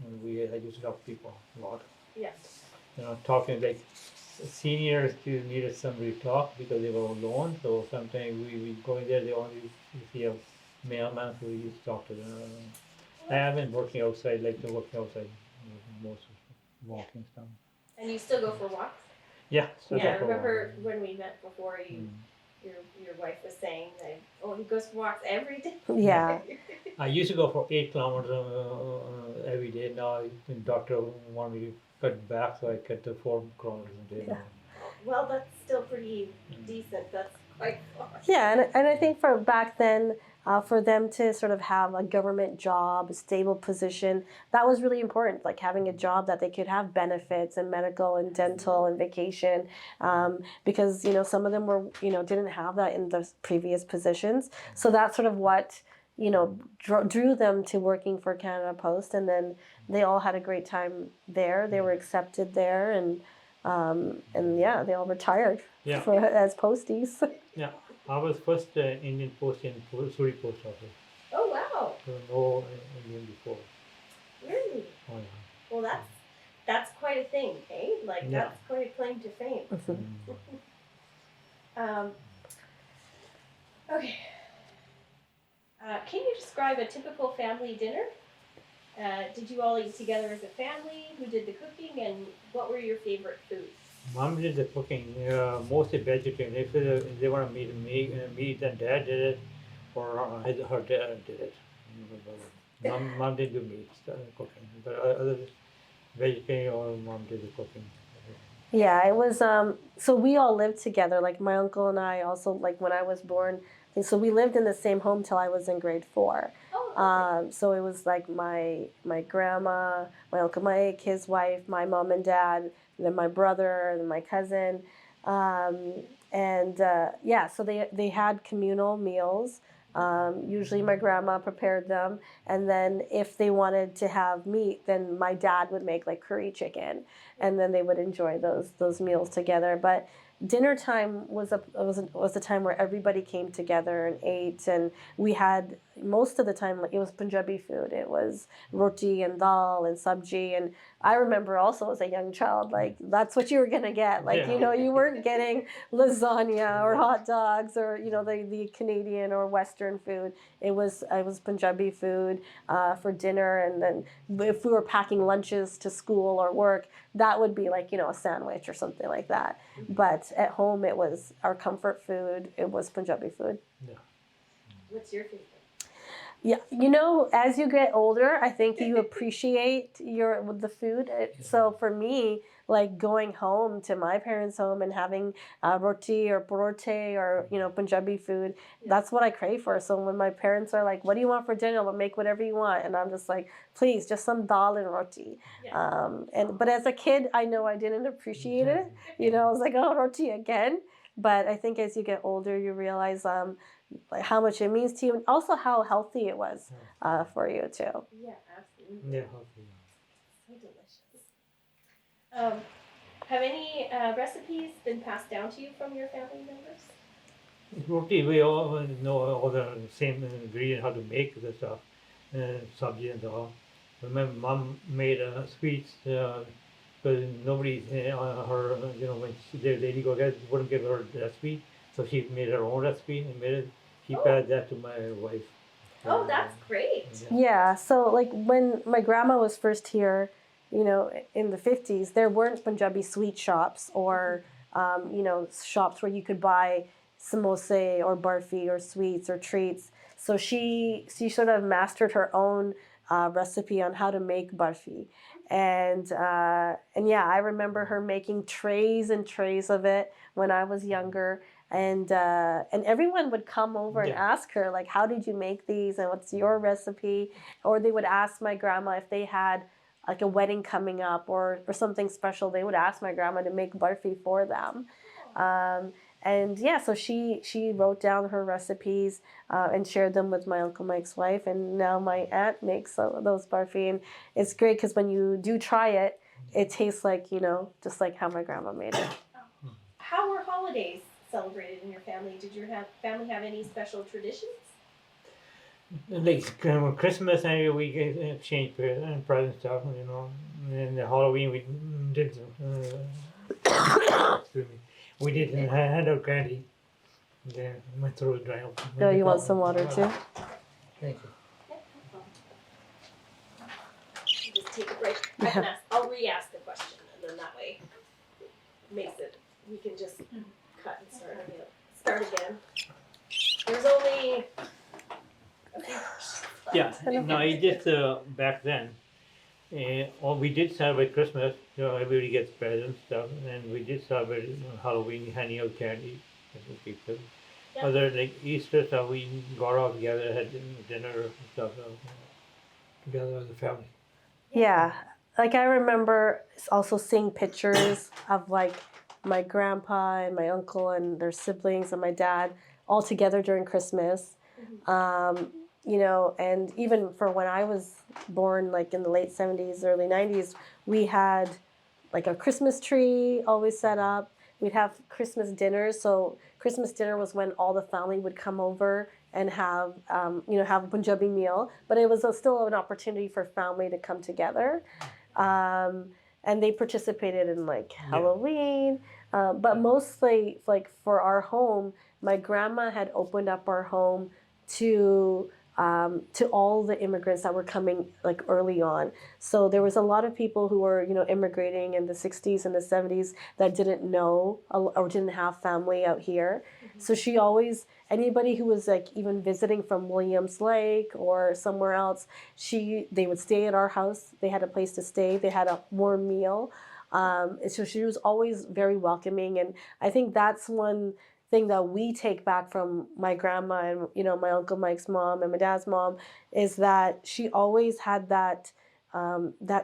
I used to help people a lot.
Yeah.
Talking like seniors who needed somebody to talk because they were alone. So sometimes we go in there. They only see a mailman, so we used to talk to them. I have been working outside, like to work outside most of walking stuff.
And you still go for walks?
Yeah.
Yeah, I remember when we met before, your wife was saying that, he goes for walks every day.
Yeah.
I used to go for 8 kilometers every day. Now the doctor wanted me to cut back, so I cut to 4 kilometers a day now.
Well, that's still pretty decent. That's quite far.
Yeah, and I think for back then, for them to sort of have a government job, a stable position, that was really important. Like having a job that they could have benefits and medical and dental and vacation, because some of them were didn't have that in the previous positions. So that's sort of what drew them to working for Canada Post, and then they all had a great time there. They were accepted there, and yeah, they all retired as posties.
Yeah, I was first Indian post in Surrey post office.
Oh, wow.
There were no Indian before.
Really?
Oh, yeah.
Well, that's quite a thing, eh? Like, that's quite a claim to fame. Okay. Can you describe a typical family dinner? Did you all eat together as a family? Who did the cooking, and what were your favorite foods? Mom
did the cooking, mostly vegetarian. If they want to meat, then Dad did it, or her dad did it. Mom didn't do meat cooking, but other vegetarian or Mom did the cooking.
Yeah, it was so we all lived together, like my uncle and I also, like when I was born, and so we lived in the same home till I was in grade 4.
Oh, okay.
So it was like my grandma, my uncle Mike, his wife, my mom and dad, and then my brother and my cousin. Um, and yeah, so they had communal meals. Usually my grandma prepared them, and then if they wanted to have meat, then my dad would make like curry chicken, and then they would enjoy those meals together. But dinner time was a time where everybody came together and ate, and we had most of the time, like, it was Punjabi food. It was roti and dal and sabji, and I remember also as a young child, like that's what you were gonna get. Like,
Yeah.
you know, you weren't getting lasagna or hot dogs or, you know, the Canadian or Western food. It was Punjabi food for dinner, and then if we were packing lunches to school or work, that would be like, you know, a sandwich or something like that. But at home, it was our comfort food. It was Punjabi food.
What's your favorite?
Yeah, you know, as you get older, I think you appreciate the food. So for me, like going home to my parents' home and having roti or parote or, you know, Punjabi food, that's what I crave for. So when my parents are like, "What do you want for dinner?" I'll make whatever you want, and I'm just like, "Please, just some dal and roti."
Yeah.
But as a kid, I know I didn't appreciate it. You know, I was like, "Oh, roti again." But I think as you get older, you realize like how much it means to you, and also how healthy it was for you too.
Yeah, absolutely.
Yeah.
So delicious. Have any recipes been passed down to you from your family members?
Roti, we all know all the same ingredient how to make the stuff, sabji and all. Remember, mom made sweets because nobody, her, you know, when the lady go there, wouldn't give her the recipe, so she made her own recipe and made it. She passed that to my wife.
Oh, that's great.
Yeah, so like when my grandma was first here, you know, in the 50s, there weren't Punjabi sweet shops or, you know, shops where you could buy samosa or barfi or sweets or treats. So she sort of mastered her own recipe on how to make barfi. And yeah, I remember her making trays and trays of it when I was younger, and everyone would come over and ask her, like, how did you make these and what's your recipe? Or they would ask my grandma if they had like a wedding coming up or something special. They would ask my grandma to make barfi for them. And yeah, so she wrote down her recipes and shared them with my uncle Mike's wife, and now my aunt makes those barfi, and it's great because when you do try it, it tastes like, you know, just like how my grandma made it.
How were holidays celebrated in your family? Did your family have any special traditions?
Like Christmas, and we exchange presents stuff, you know. And the Halloween, we did. Excuse me. We did hand out candy. Yeah, my throat dry up.
Oh, you want some water too?
Thank you.
You just take a break. I can ask. I'll re-ask the question, and then that way makes it. We can just cut and start again. There's only a few questions left.
Yeah, no, it just back then. We did celebrate Christmas. You know, everybody gets presents stuff, and we did celebrate Halloween, handing out candy to people.
Yeah.
Other like Easter stuff, we got all together, had dinner and stuff together as a family.
Yeah, like I remember also seeing pictures of like my grandpa and my uncle and their siblings and my dad all together during Christmas. You know, and even for when I was born, like in the late 70s, early 90s, we had like a Christmas tree always set up. We'd have Christmas dinners. So Christmas dinner was when all the family would come over and have, you know, have a Punjabi meal. But it was still an opportunity for family to come together. And they participated in like Halloween. But mostly, like for our home, my grandma had opened up our home to all the immigrants that were coming like early on. So there was a lot of people who were, you know, immigrating in the 60s and the 70s that didn't know or didn't have family out here. So she always, anybody who was like even visiting from Williams Lake or somewhere else, they would stay at our house. They had a place to stay. They had a warm meal. So she was always very welcoming, and I think that's one thing that we take back from my grandma and my uncle Mike's mom and my dad's mom is that she always had that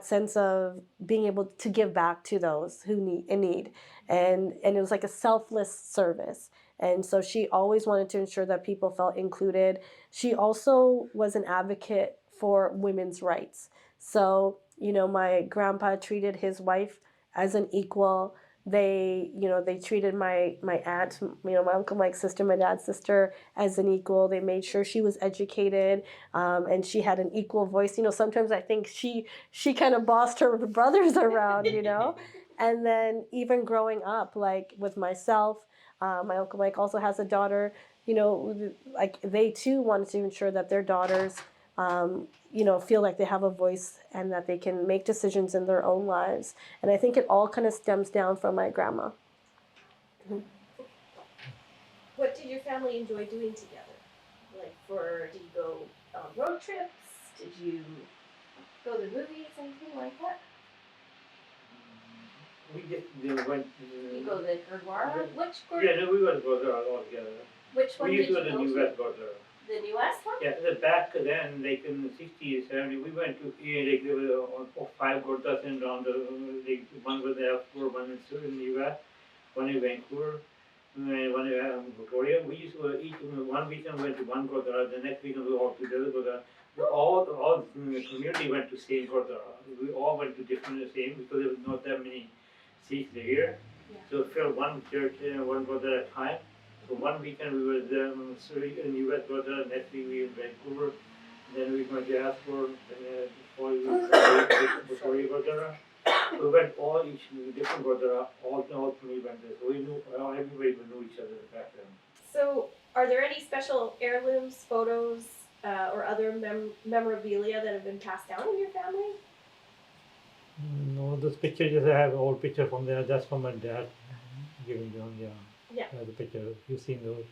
sense of being able to give back to those who need, and it was like a selfless service. And so she always wanted to ensure that people felt included. She also was an advocate for women's rights. So, my grandpa treated his wife as an equal. They treated my aunt, my uncle Mike's sister, my dad's sister, as an equal. They made sure she was educated, and she had an equal voice. Sometimes I think she kind of bossed her brothers around, And then even growing up, like with myself, my uncle Mike also has a daughter. Like they too wanted to ensure that their daughters, feel like they have a voice and that they can make decisions in their own lives. And I think it all kind of stems down from my grandma.
What did your family enjoy doing together? Did you go on road trips? Did you go to the movies, anything like that?
We just went.
You go to the Gurdwara? Which Gurdwara?
Yeah, no, we went to Gurdwara all together.
Which one
we
did
used
you
to
go
go to
to?
the New West Gurdwara.
The newest one?
Yeah, back then, like in the 60s, 70s, we went to, like, there were 5 Gurdwaras in around like, one was there, one in the US, one in Vancouver, and one in Victoria. We used to, each one weekend we went to one Gurdwara, the next weekend we all to the other Gurdwara. All the community went to same Gurdwara. We all went to different same because there was not that many Sikhs here. Yeah. So we filled one church, one Gurdwara at a time. So one weekend we were there in US Gurdwara, next week we were in Vancouver, then we went to Ashford, then before we went to Victoria Gurdwara. We went all each different Gurdwara, all 3 went there. So we knew, everybody knew each other back then. So
are there any special heirlooms, photos, or other memorabilia that have been passed down in your family?
No, those pictures, just I have old picture from there, that's from my dad giving them,
Yeah.
The picture, you've seen those.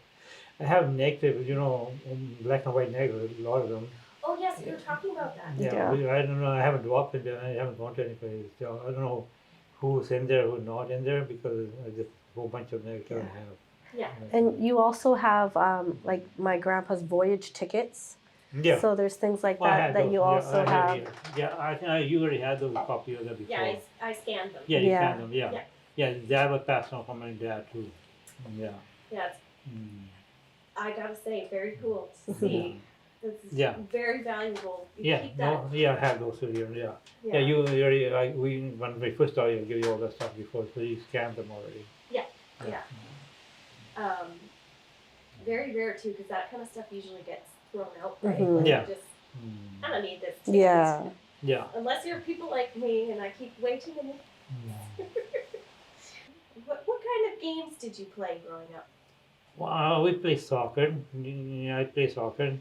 I have negative, black and white negative, a lot of them.
Oh yes, you were talking about that.
Yeah. I don't know, I haven't walked in there, I haven't gone to any place. So I don't know who's in there, who's not in there, because I just a whole bunch of negative I have.
Yeah.
And you also have like my grandpa's voyage tickets.
Yeah.
So there's things like
Well,
that that you also have.
Yeah, I think you already had those copies of that before.
Yeah, I scanned them.
Yeah, you
Yeah.
scanned them, yeah. Yeah, that was passed on from my dad too. Yeah.
Yeah, I gotta say, very cool to see. This is very valuable. You keep that.
I have those here. Yeah. Yeah, you already, when we first started, I gave you all that stuff before, so you scanned them already.
Yeah. Very rare too, because that kind of stuff usually gets thrown out, right?
Mm-hmm.
Like I don't need this.
Yeah.
Yeah.
Unless you're people like me, and I keep way too many. What kind of games did you play growing up?
Well, we play soccer. I play soccer,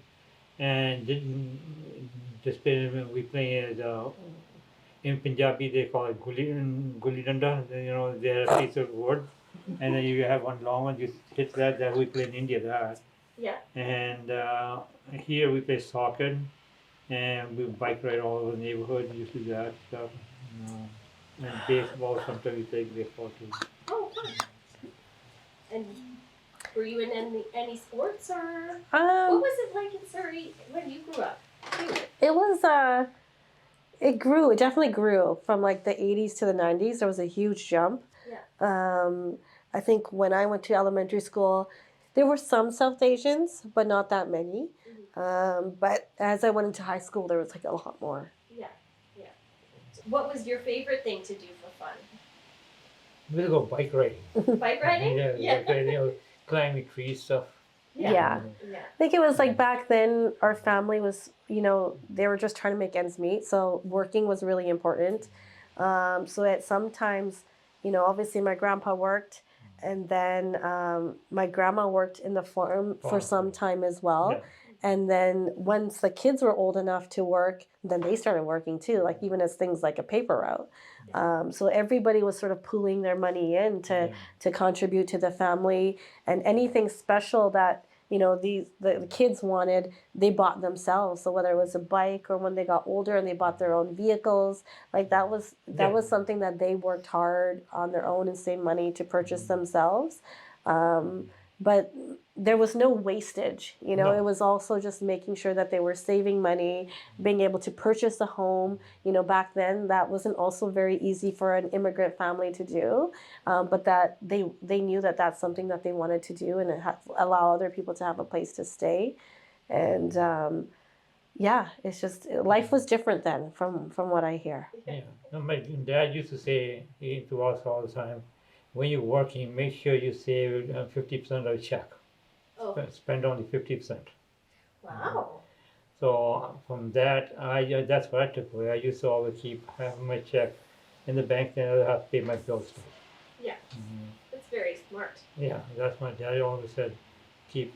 and we play in Punjabi they call it gulli danda. They're a piece of wood, and then you have one long one. You hit that we play in India that.
Yeah.
And here we play soccer, and we bike ride all over the neighborhood. You see that stuff. And baseball. Sometimes we play baseball too.
Oh, fun. And were you in any sports or what was it like in Surrey when you grew up?
It was it grew. It definitely grew from like the 80s to the 90s. There was a huge jump.
Yeah.
I think when I went to elementary school, there were some South Asians, but not that many.
Mm-hmm.
But as I went into high school, there was like a lot more.
Yeah. What was your favorite thing to do for fun?
We'll go bike riding.
Bike riding?
Yeah. Bike riding, climbing trees, stuff.
Yeah. I think it was like back then our family was, they were just trying to make ends meet. So working was really important. So at sometimes, obviously my grandpa worked, and then my grandma worked in the farm for some time as well.
Yeah.
And then once the kids were old enough to work, then they started working too, like even as things like a paper route. So everybody was sort of pooling their money in to contribute to the family. And anything special that, the kids wanted, they bought themselves. So whether it was a bike or when they got older and they bought their own vehicles, like that was something that they worked hard on their own and saved money to purchase themselves. But there was no wastage,
No.
It was also just making sure that they were saving money, being able to purchase a home. Back then that wasn't also very easy for an immigrant family to do, but that they knew that that's something that they wanted to do and allow other people to have a place to stay. And it's just life was different then from what I hear.
Yeah. No, my dad used to say to us all the time, when you're working, make sure you save 50% of a check.
Oh,
Spend only 50%.
wow.
So from that, that's what I took away. I used to always keep half of my check in the bank, and I have to pay my bills.
Yeah, that's very smart.
Yeah, that's my dad always said. Keep,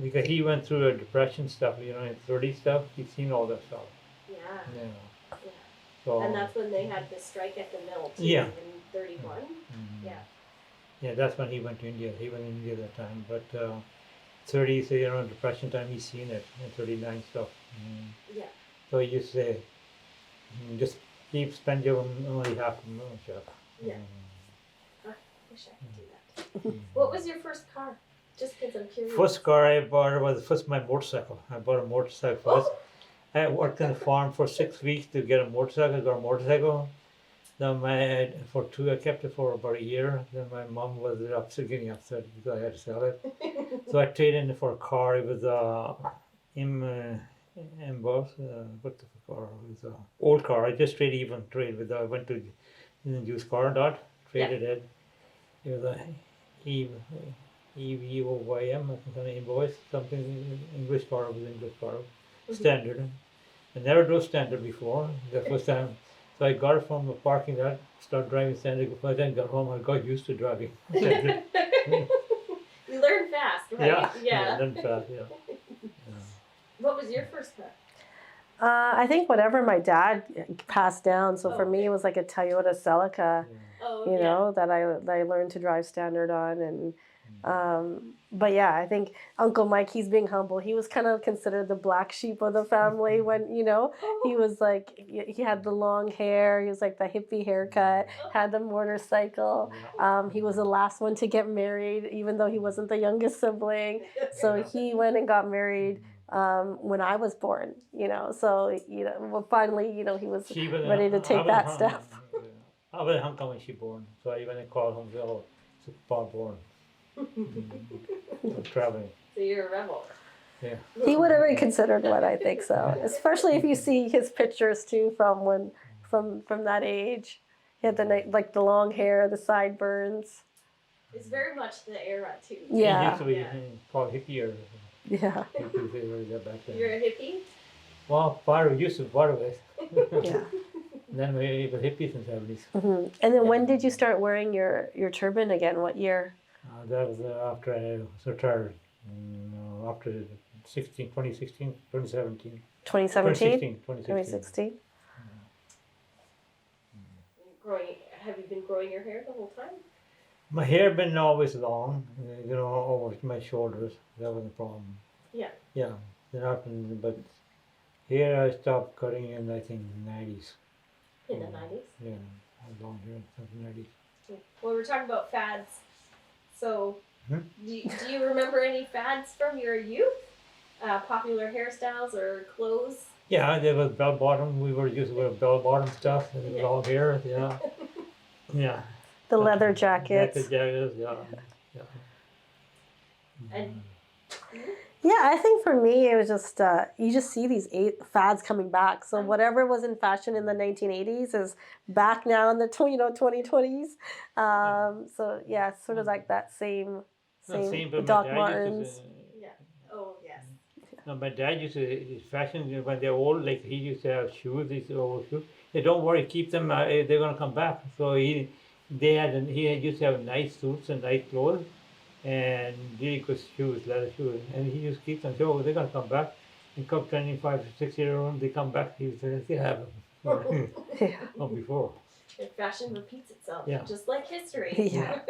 because he went through the depression stuff, in 30 stuff. He's seen all that stuff.
Yeah.
Yeah.
Yeah.
So.
And that's when they had the strike at the mill too,
Yeah.
in 31.
Mhm.
Yeah.
Yeah, that's when he went to India. He went to India that time, but 30s, depression time, he's seen it, and 39 stuff.
Yeah.
So he used to say, just spend your only half a million, Chuck.
Yeah. I wish I could do that. What was your first car? Just because I'm curious.
First car I bought was first my motorcycle. I bought a motorcycle first. I worked on the farm for 6 weeks to get a motorcycle. I got a motorcycle. Then I kept it for about a year. Then my mom was getting upset because I had to sell it. So I traded in for a car. It was Boss. What the car? It was an old car. I just trade with. I went to used car dot, traded it. It was a EVOYM, invoice, something English car was English car, standard. I never drove standard before. The first time. So I got it from the parking lot, started driving standard. By then got home, I got used to driving.
You learn fast, right?
Yeah, learn fast, yeah.
What was your first car?
I think whatever my dad passed down. So for me, it was like a Toyota Celica, that I learned to drive standard on. And but yeah, I think Uncle Mike, he's being humble. He was kind of considered the black sheep of the family when, he was like, he had the long hair. He was like the hippie haircut, had the motorcycle. He was the last one to get married, even though he wasn't the youngest sibling. So he went and got married when I was born, so, finally, he was ready to take that step.
I was in Hong Kong when she born, so I even called home, she's born. Traveling.
So you're a rebel.
Yeah.
He would have reconsidered one, I think so. Especially if you see his pictures too from that age. He had the long hair, the sideburns.
It's very much the era too.
Yeah.
He used to be called hippie or
yeah.
Back then.
You're a hippie?
Well, used to part of it.
Yeah.
And then we were hippies in the 70s.
Mm-hmm. And then when did you start wearing your turban again? What year?
That was after I retired. After 2017.
2017? 2016.
Have you been growing your hair the whole time?
My hair been always long, over my shoulders. That wasn't a problem.
Yeah.
Yeah. But here I stopped cutting in, I think, the 90s.
In the 90s?
Yeah, I had long hair in the 90s.
Well, we're talking about fads. So, do you remember any fads from your youth? Popular hairstyles or clothes?
Yeah, there was bell bottom. We were used to wear bell bottom stuff and long hair. Yeah. Yeah.
The leather jackets.
Yeah.
And
yeah, I think for me it was just you just see these fads coming back. So whatever was in fashion in the 1980s is back now in the 2020s. So yeah, it's sort of like that same Doc Martens.
Yeah. Oh yes.
No, my dad used to fashion when they're old. Like he used to have shoes. These old shoes. Hey, don't worry, keep them. They're gonna come back. So he used to have nice suits and nice clothes. And really good shoes, leather shoes, and he just keeps them. So they're gonna come back. In come 25 to 6 year old, they come back. He says they have them. Not before.
And fashion repeats itself, just like history.
Yeah.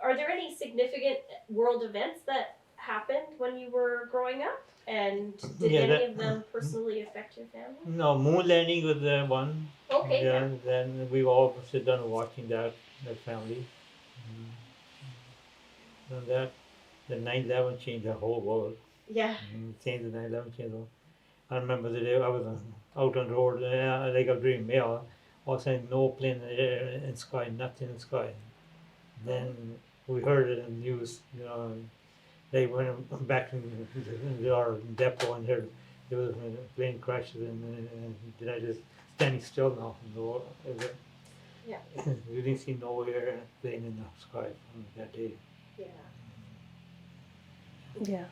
Are there any significant world events that happened when you were growing up? And did
Yeah,
any of them personally affect your family?
No, moon landing was the one.
Okay, yeah.
Then we all sit down watching that family. And that the 9/11 changed the whole world.
Yeah.
Changed the 9/11 changed the whole. I remember the day I was out on the road, like I was doing mail. All of a sudden, no plane in the sky, nothing in the sky. Then we heard it in the news. They went back to our depot and heard there was a plane crashes and then I just standing still now. No,
Yeah.
we didn't see no plane in the sky on that day.
Yeah.
Yeah.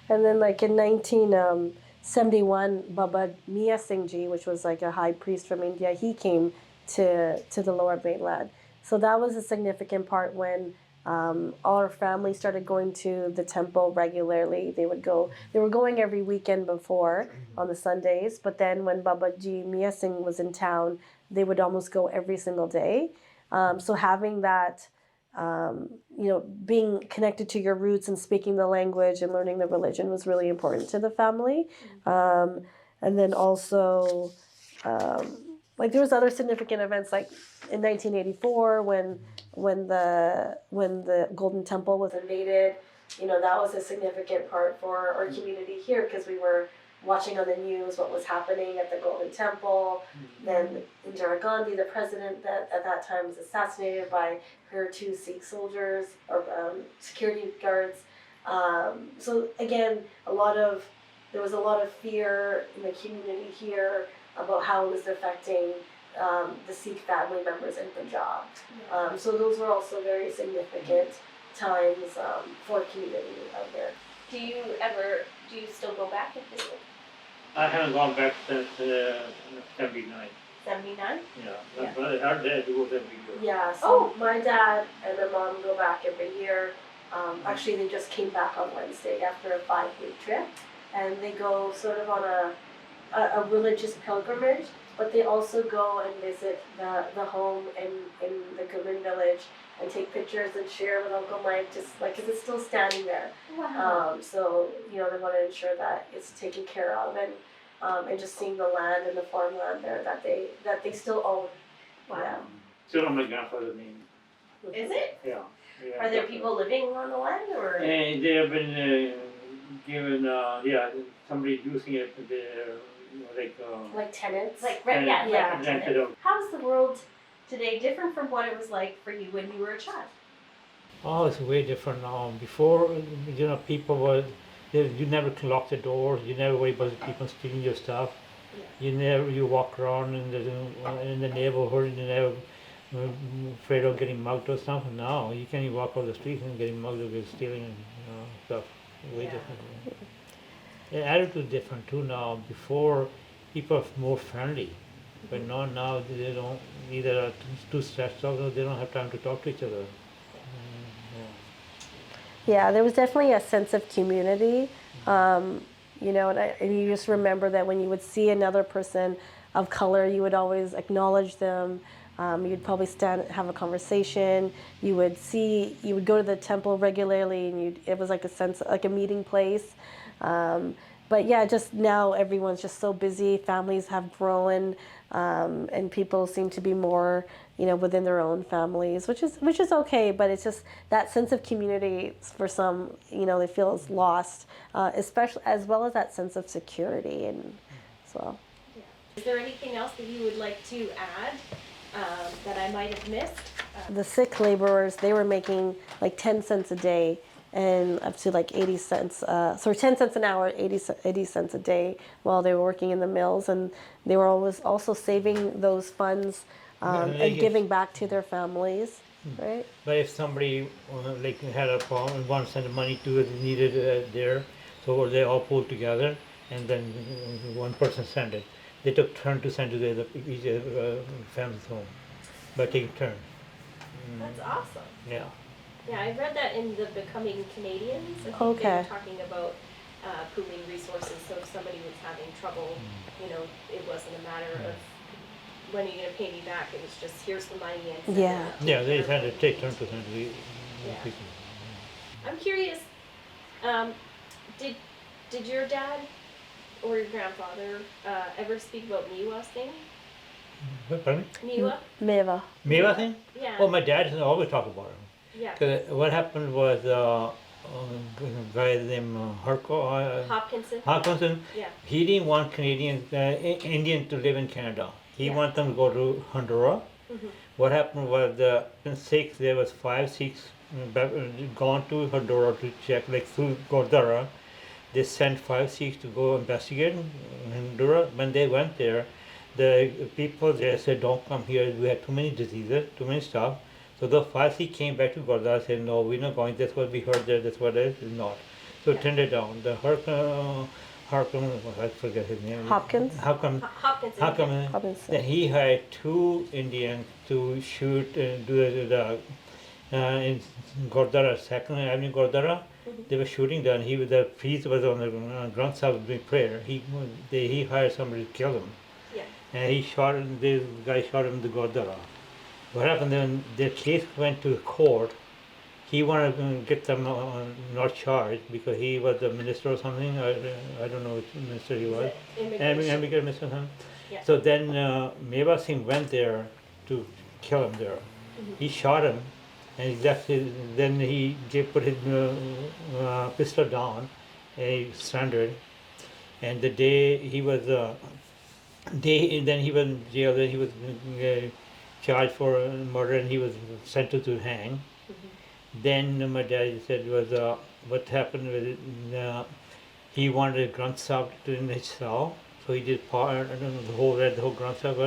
And then like in 1971, Baba Mia Singh Ji, which was like a high priest from India, he came to the Lower Mainland. So that was a significant part when all our family started going to the temple regularly. They were going every weekend before on the Sundays, but then when Baba Ji Mia Singh was in town, they would almost go every single day. So having that, being connected to your roots and speaking the language and learning the religion was really important to the family. And then also, like there was other significant events, like in 1984 when the Golden Temple was invaded. That was a significant part for our community here because we were watching on the news what was happening at the Golden Temple. Then Indira Gandhi, the president that at that time was assassinated by her 2 Sikh soldiers or security guards. So again, there was a lot of fear in the community here about how it was affecting the Sikh family members in Punjab. So those were also very significant times for community out here.
Do you still go back and visit?
I haven't gone back since 79.
79?
Yeah, but our dad goes every year.
Yeah, so my dad and my mom go back every year. Actually, they just came back on Wednesday after a 5-week trip. And they go sort of on a religious pilgrimage, but they also go and visit the home in the Ghuman village and take pictures and share with Uncle Mike, just like, because it's still standing there.
Wow.
So, they want to ensure that it's taken care of and just seeing the land and the farmland there that they still own.
Wow.
Yeah.
Still on my grandfather's name.
Is it?
Yeah.
Are there people living on the land, or?
And they have been given, somebody using it,
Like tenants.
Like
tenants,
yeah.
rented out.
How's the world today different from what it was like for you when you were a child?
Oh, it's way different now. Before, people were, you never lock the doors, you never worry about people stealing your stuff.
Yeah.
You walk around in the neighborhood, you never afraid of getting mugged or something. Now, you can't even walk out the street and getting mugged or stealing and stuff. Way different. The attitude is different too now. Before, people are more friendly. But now they don't, either are too stressed out or they don't have time to talk to each other.
Yeah, there was definitely a sense of community, and you just remember that when you would see another person of color, you would always acknowledge them. You'd probably have a conversation. You would go to the temple regularly, and it was like like a meeting place. But yeah, just now everyone's just so busy. Families have grown, and people seem to be more, within their own families, which is okay. But it's just that sense of community for some, they feel is lost, especially as well as that sense of security and so.
Yeah. Is there anything else that you would like to add that I might have missed?
The Sikh laborers, they were making like 10 cents a day and up to like 80 cents, 10 cents an hour, 80 cents a day while they were working in the mills. And they were always also saving those funds and giving back to their families, right?
But if somebody had a problem and wanted to send money to it, needed there, so they all pulled together and then one person sent it. They took turn to send to each family's home, by taking turns.
That's awesome.
Yeah.
Yeah, I read that in the Becoming Canadians. I think they
Okay.
were talking about pooling resources. So if somebody was having trouble, it wasn't a matter of when are you going to pay me back. It was just here's the money and send
Yeah.
it.
Yeah, they had to take turns to send to the
Yeah.
people.
I'm curious, Did did your dad or your grandfather ever speak about Miwa thing?
Pardon me?
Miwa?
Meva.
Meva thing?
Yeah.
Oh, my dad always talk about it.
Yeah.
Cause what happened was guy named
Hopkinson.
Hopkinson.
Yeah.
He didn't want Canadians, Indians to live in Canada. He
Yeah.
wanted them to go to Honduras.
Mm-hmm.
What happened was in Sikhs, there was 5 Sikhs gone to Honduras to check, like through Gurdwara. They sent 5 Sikhs to go investigate in Honduras. When they went there, the people there said, "Don't come here. We have too many diseases, too many stuff." So the 5 Sikhs came back to Gurdwara and said, "No, we're not going. That's what we heard there. That's what it is not." So
Yeah.
turned it down. The Harkam, I forget his name.
Hopkins?
Hopkins.
Hopkinson.
Hopkins. Then he hired 2 Indians to shoot do the in Gurdwara, Second Avenue Gurdwara.
Mhm.
They were shooting there, and the priest was on the ground side doing prayer. He hired somebody to kill him,
Yeah.
and he shot him. This guy shot him in the Gurdwara. What happened then? The case went to court. He wanted to get them not charged because he was a minister or something. I don't know which minister he was.
Immigration.
Immigrant minister or something.
Yeah.
So then Meva Singh went there to kill him there.
Mhm.
He shot him, and then he put his pistol down, and he surrendered. And the day he was then he was in jail. Then he was charged for murder, and he was sentenced to hang.
Mhm.
Then my dad said was what happened with it, he wanted a grunt sub in his cell, so he did part. I don't know the whole grunt sub,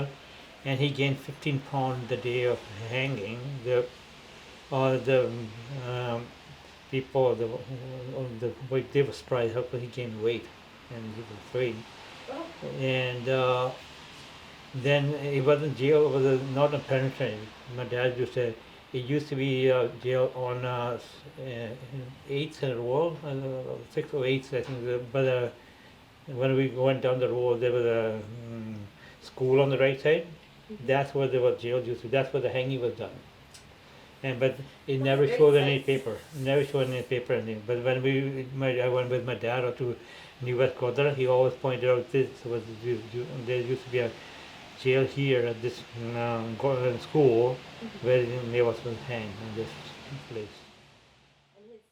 and he gained 15 pounds the day of hanging. The people they were surprised how could he gain weight, and he was afraid.
Oh.
And then he was in jail. It was not a penitentiary. My dad used to. It used to be jail on 8th and Royal, 6th or 8th, I think. But when we went down the road, there was a school on the right side.
Mhm.
That's where the jail used to. That's where the hanging was done. And but it
That's
never
very
showed any
nice.
paper. Never showed any paper anything. But when I went with my dad or to New West Kodra, he always pointed out this was there used to be a jail here at this school
Mhm.
where Nevas was hanged in this place.
And his